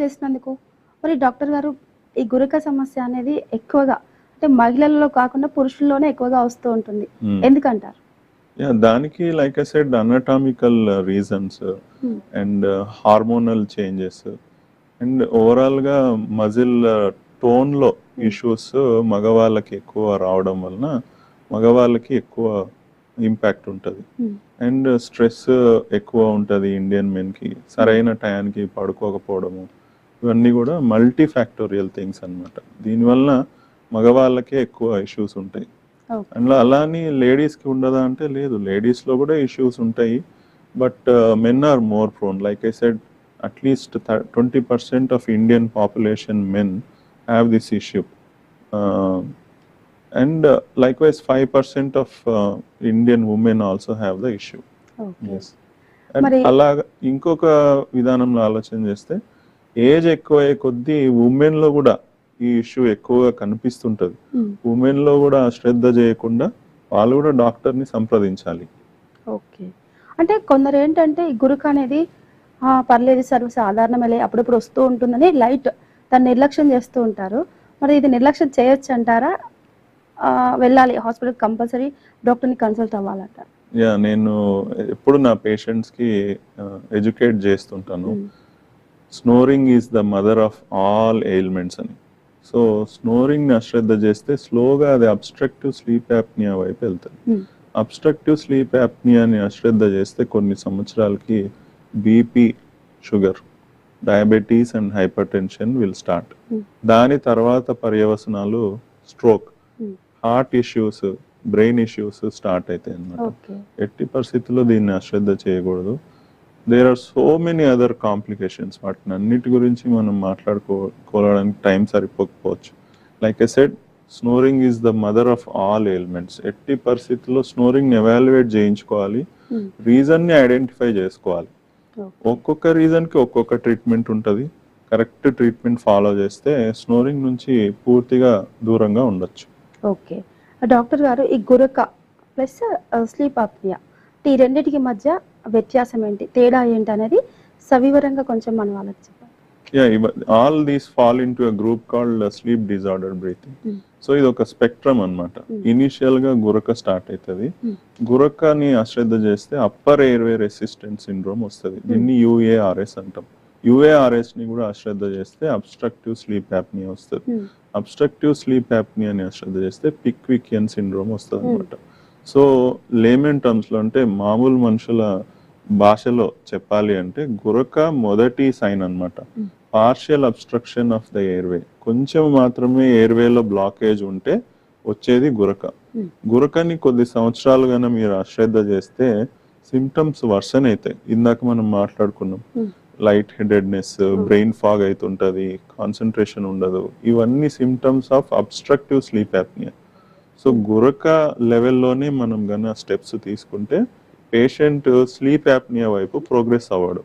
చేసినందుకు. మరి డాక్టర్ గారు ఈ గురక సమస్య అనేది ఎక్కువగా అంటే మహిళల్లో కాకుండా పురుషుల్లోనే ఎక్కువగా వస్తూ ఉంటుంది. హ్మ్. ఎందుకంటారు? దానికి like I said anatomical reasons హ్మ్. అండ్ హార్మోనల్ చేంజెస్ అండ్ ఓవరాల్‌గా మజిల్ టోన్‌లో హ్మ్. ఇష్యూస్ మగవాళ్ళకి ఎక్కువ రావడం వలన మగవాళ్ళకి ఎక్కువ ఇంపాక్ట్ ఉంటది. హ్మ్. అండ్ స్ట్రెస్ ఎక్కువ ఉంటది ఇండియన్ మెన్‌కి. సరైన టయానికి పడుకోకపోవడము. ఇవన్నీ గూడా మల్టీ ఫ్యాక్టోరియల్ థింగ్స్ అన్నమాట. దీనివలన మగవాళ్ళకే ఎక్కువ ఇష్యూస్ ఉంటాయి. ఓకే. అందులో అలా అని లేడీస్‌కి ఉండదా అంటే లేదు. లేడీస్‌లో కూడా ఇష్యూస్ ఉంటాయి. But men are more prone. Like I said at least 20% of Indian population men have this issue. And likewise 5% of Indian women also have the issue. Okay. Yes. And మరి అలాగా ఇంకొక విధానంలో ఆలోచన చేస్తే ఏజ్ ఎక్కువయ్యే కొద్దీ ఉమెన్‌లో కూడా ఈ ఇష్యూ ఎక్కువగా కనిపిస్తుంటది. హ్మ్. ఉమెన్‌లో కూడా శ్రద్ధ చేయకుండా వాళ్ళు కూడా డాక్టర్‌ని సంప్రదించాలి. ఓకే. అంటే కొందరేంటంటే ఈ గురక అనేది పర్లేదు సర్వసాధారణమేలే అప్పుడప్పుడు వస్తూ ఉంటుందని లైట్ దాన్ని నిర్లక్ష్యం చేస్తూ ఉంటారు. మరి ఇది నిర్లక్ష్యం చేయొచ్చంటారా? వెళ్ళాలి హాస్పిటల్‌కి కంపల్సరీ డాక్టర్‌ని కన్సల్ట్ అవ్వాలంటారా? నేను ఎప్పుడు నా పేషెంట్స్‌కి ఎడ్యుకేట్ చేస్తుంటాను. హ్మ్. Snoring is the mother of all ailments అని. సో, స్నోరింగ్‌ని అశ్రద్ధ చేస్తే స్లోగా అది అబ్స్ట్రక్టివ్ స్లీప్ యాప్నియా వైపు వెళ్తది. హ్మ్. అబ్స్ట్రక్టివ్ స్లీప్ యాప్నియాని అశ్రద్ధ చేస్తే కొన్ని సంవత్సరాలకి BP, sugar, diabetes and hypertension will start. Hmm. దాని తర్వాత పర్యవసనాలు stroke, hmm. Heart issues, brain issues start అవుతాయి అన్నమాట. ఓకే. ఎట్టి పరిస్థితుల్లో దీన్ని అశ్రద్ధ చేయకూడదు. There are so many other complications. వాటిని అన్నిటి గురించి మనం మాట్లాడుకోవడానికి టైం సరిపోకపోవచ్చు. Like I said snoring is the mother of all ailments. ఎట్టి పరిస్థితుల్లో స్నోరింగ్ని ఎవాల్యుయేట్ చేయించుకోవాలి. హ్మ్. రీజన్ని ఐడెంటిఫై చేసుకోవాలి. ఓకే. ఒక్కొక్క రీజన్కి ఒక్కొక్క ట్రీట్మెంట్ ఉంటుంది. కరెక్ట్ ట్రీట్మెంట్ ఫాలో చేస్తే స్నోరింగ్ నుంచి పూర్తిగా దూరంగా ఉండొచ్చు. ఓకే. డాక్టర్ గారు ఈ గురక ప్లస్ స్లీప్ అప్నియా ఈ రెండిటికి మధ్య వ్యత్యాసం ఏంటి? తేడా ఏంటనేది సవివరంగా కొంచెం మన వాళ్ళకి చెప్పండి. All these fall into a group called sleep disordered breathing. హ్మ్. సో ఇది ఒక స్పెక్ట్రమ్ అన్నమాట. ఇనిషియల్ గా గురక స్టార్ట్ అవుతుంది. గురకని అశ్రద్ధ చేస్తే అప్పర్ ఎయిర్వే రెసిస్టెంట్ సిండ్రోమ్ వస్తుంది. దీన్ని యుఏఆర్ఎస్ అంటాం. యుఏఆర్ఎస్ ని కూడా అశ్రద్ధ చేస్తే అబ్స్ట్రక్టివ్ స్లీప్ యాప్నియా వస్తుంది. అబ్స్ట్రక్టివ్ స్లీప్ యాప్నియాని అశ్రద్ధ చేస్తే పిక్వికియన్ సిండ్రోమ్ వస్తుంది అనమాట. సో లేమన్ టర్మ్స్ లో అంటే మామూలు మనుషుల భాషలో చెప్పాలి అంటే గురక మొదటి సైన్ అన్నమాట. Partial abstraction of the airway, కొంచెం మాత్రమే ఎయిర్వేలో బ్లాకేజ్ ఉంటే వచ్చేది గురక. గురకని కొద్ది సంవత్సరాలుగానే మీరు అశ్రద్ధ చేస్తే సిమ్టమ్స్ వర్సన్ అవుతాయి. ఇందాక మనం మాట్లాడుకున్నాం, లైట్ హెడెడ్నెస్, బ్రెయిన్ ఫాగ్ అవుతుంటది, కాన్సన్ట్రేషన్ ఉండదు. ఇవన్నీ symptoms of obstructive sleep apnea. So గురక లెవెల్లోనే మనం గన స్టెప్స్ తీసుకుంటే పేషెంట్ స్లీప్ యాప్నియా వైపు ప్రోగ్రెస్ అవ్వడు.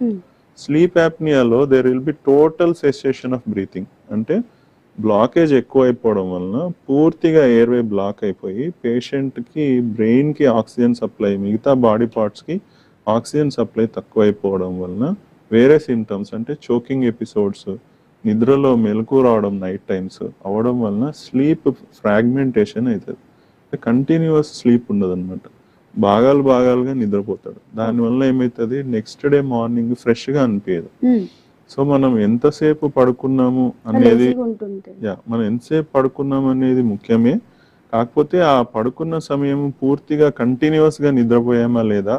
స్లీప్ యాప్నియాలో there will be total cessation of breathing. అంటే బ్లాకేజ్ ఎక్కువ అయిపోవడం వలన పూర్తిగా ఎయిర్వే బ్లాక్ అయిపోయి పేషెంట్కి బ్రెయిన్కి ఆక్సిజన్ సప్లై, మిగతా బాడీ పార్ట్స్కి ఆక్సిజన్ సప్లై తక్కువ అయిపోవడం వలన వేరే సిమ్టమ్స్ అంటే చోకింగ్ ఎపిసోడ్స్, నిద్రలో మెలకు రావడం నైట్ టైమ్స్ అవ్వడం వలన స్లీప్ ఫ్రాగ్మెంటేషన్ అవుతుంది. కంటిన్యూస్ స్లీప్ ఉండదు అనమాట. భాగాలుగా నిద్రపోతాడు. దానివల్ల ఏమవుతుంది, నెక్స్ట్ డే మార్నింగ్ ఫ్రెష్గా అనిపించదు. సో మనం ఎంతసేపు పడుకున్నాము అనేది మనం ఎంతసేపు పడుకున్నాము అనేది ముఖ్యమే. కాకపోతే ఆ పడుకున్న సమయం పూర్తిగా కంటిన్యూస్గా నిద్రపోయామా లేదా,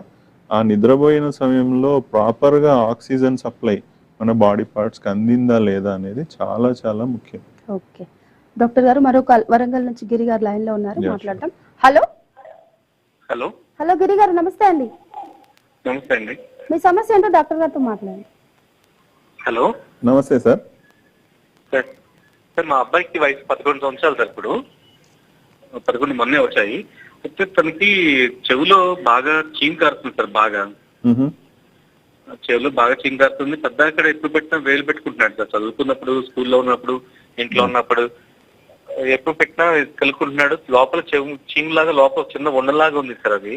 ఆ నిద్రపోయిన సమయంలో ప్రాపర్గా ఆక్సిజన్ సప్లై మన బాడీ పార్ట్స్కి అందిందా లేదా అనేది చాలా చాలా ముఖ్యం. ఓకే డాక్టర్ గారు, మరొక వరంగల్ నుంచి గిరి గారు లైన్ లో ఉన్నారు, మాట్లాడదాం. హలో హలో హలో గిరి గారు, నమస్తే అండి. నమస్తే అండి. మీ సమస్య ఏంటో డాక్టర్ గారితో మాట్లాడండి. హలో నమస్తే సార్. సార్ మా అబ్బాయికి వయసు 11 సంవత్సరాలు సార్. ఇప్పుడు 11 మొన్నే వచ్చాయి. అయితే తనకి చెవులో బాగా చీమ్ కారుతుంది సార్. బాగా చెవులో బాగా చీమ్ కారుతుంది. పెద్ద ఇక్కడ ఎప్పుడు పెట్టినా వేలు పెట్టుకుంటున్నాడు సార్. చదువుకున్నప్పుడు, స్కూల్లో ఉన్నప్పుడు, ఇంట్లో ఉన్నప్పుడు ఎప్పుడు పెట్టినా కలుపుకుంటున్నాడు. లోపల చెవు చీమ్ లాగా లోపల చిన్న ఉండలాగా ఉంది సార్. అది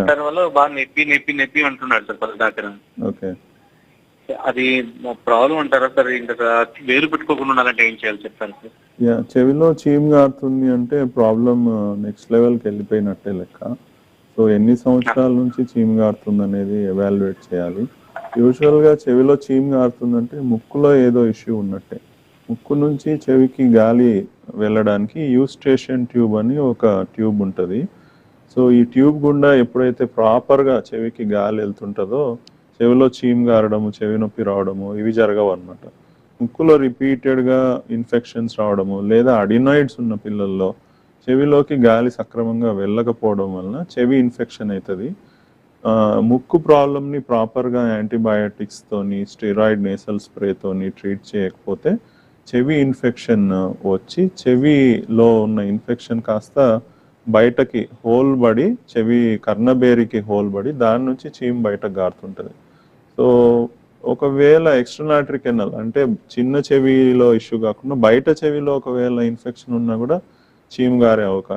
దానివల్ల బాగా నొప్పి నొప్పి నొప్పి అంటున్నాడు సార్. పది దాకా అది ప్రాబ్లం అంటారా సార్? ఇంకా వేలు పెట్టుకోకుండా ఉండాలంటే ఏం చేయాలి చెప్పండి సార్? చెవిలో చీమ్ గారుతుంది అంటే ప్రాబ్లం నెక్స్ట్ లెవెల్కి వెళ్ళిపోయినట్టే లెక్క. సో ఎన్ని సంవత్సరాల నుంచి చీమ్ గారుతుంది అనేది ఎవాల్యుయేట్ చేయాలి. యూజువల్గా చెవిలో చీమ్ గారుతుందంటే ముక్కులో ఏదో ఇష్యూ ఉన్నట్టే. ముక్కు నుంచి చెవికి గాలి వెళ్ళడానికి యూస్టేషన్ ట్యూబ్ అని ఒక ట్యూబ్ ఉంటుంది. సో ఈ ట్యూబ్ గుండా ఎప్పుడైతే ప్రాపర్గా చెవికి గాలి వెళ్తుంటుందో చెవిలో చీమ్ గారడము, చెవి నొప్పి రావడము ఇవి జరగవు అనమాట. ముక్కులో రిపీటెడ్గా ఇన్ఫెక్షన్స్ రావడము లేదా అడినాయిడ్స్ ఉన్న పిల్లల్లో చెవిలోకి గాలి సక్రమంగా వెళ్ళకపోవడం వలన చెవి ఇన్ఫెక్షన్ అవుతుంది. ముక్కు ప్రాబ్లమ్ని ప్రాపర్గా యాంటీబయాటిక్స్తోని, స్టెరాయిడ్ నేసల్ స్ప్రేతోని ట్రీట్ చేయకపోతే చెవి ఇన్ఫెక్షన్ వచ్చి చెవిలో ఉన్న ఇన్ఫెక్షన్ కాస్త బయటకి హోల్ పడి చెవి కర్ణబేరికి హోల్ పడి దాని నుంచి చీమ్ బయటకు గారుతుంటుంది. సో ఒకవేళ ఎక్స్ట్రనాటరీ కెనాల్ అంటే చిన్న చెవిలో ఇష్యూ కాకుండా బయట చెవిలో ఒకవేళ ఇన్ఫెక్షన్ ఉన్నా కూడా చీమ్ గారే అవకాశం